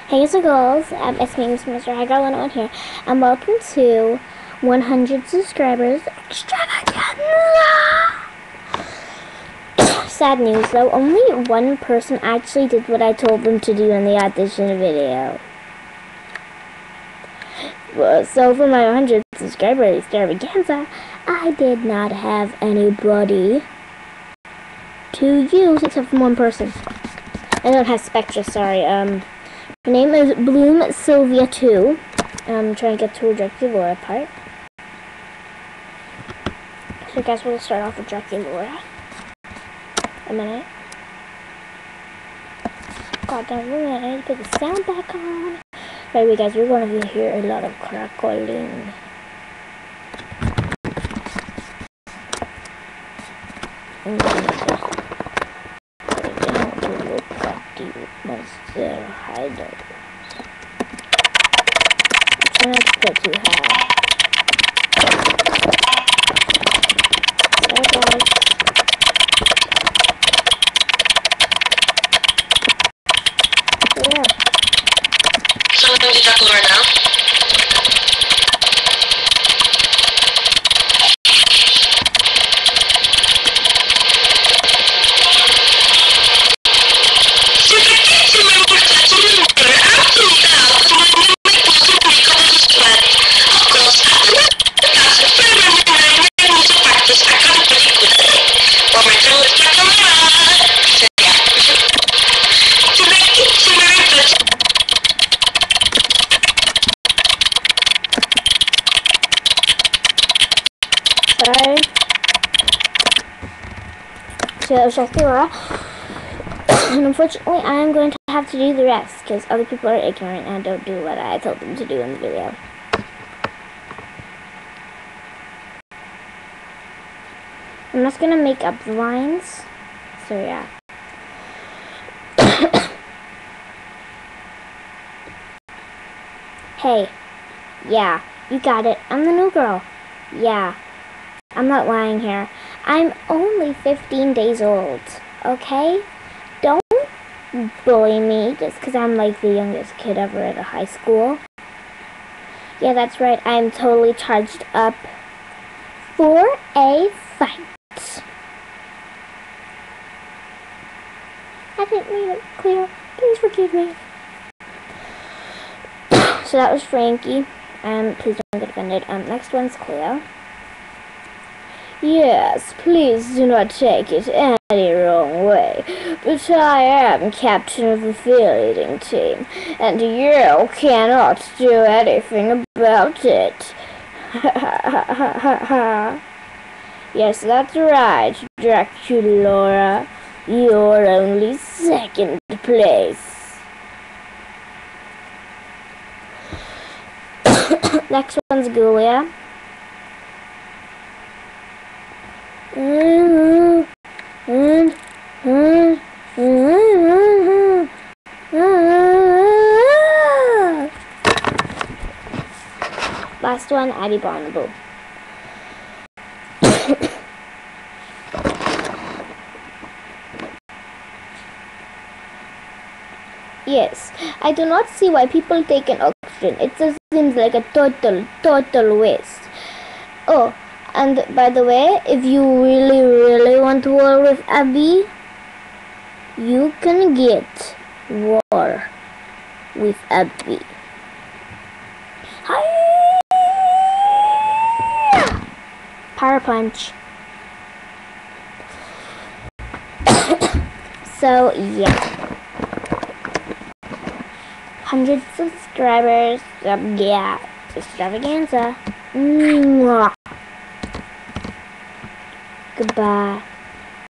Hey girls, it's me, Mr. Hagar101 here, and welcome to 100 subscribers extravaganza! Sad news though, only one person actually did what I told them to do in the audition video. Well, so for my 100 subscribers extravaganza, I did not have anybody to use except for one person. I don't have Spectra, sorry. Her name is Bloom Sylvia 2. I'm trying to get to Draculaura part. So I guess we'll start off with Draculaura. A minute. God damn it, I need to put the sound back on. By the way guys, we're going to hear a lot of crackling. Monster hideout. I'm trying not to put too high. Sorry guys. Yeah. So I'm going to Draculaura now. Sorry. So that was Draculaura. And unfortunately, I am going to have to do the rest because other people are ignorant and don't do what I told them to do in the video. I'm just going to make up the lines. So yeah. Hey. Yeah, you got it. I'm the new girl. Yeah. I'm not lying here. I'm only 15 days old. Okay? Don't bully me just because I'm like the youngest kid ever at a high school. Yeah, that's right. I'm totally charged up for a fight. I didn't mean it, Cleo. Please forgive me. So that was Frankie. Please don't get offended. Next one's Cleo. Yes, please do not take it any wrong way, but I am captain of the fielding team, and you cannot do anything about it. Yes, that's right, Draculaura. You're only second place. Next one's Ghoulia. Last one, Abby Barnable. Yes, I do not see why people take an oxygen. It just seems like a total waste. Oh, and by the way, if you really want to war with Abby, you can get war with Abby. Hi! Power punch. So yeah. 100 subscribers, yeah, extravaganza. Mwah. Goodbye.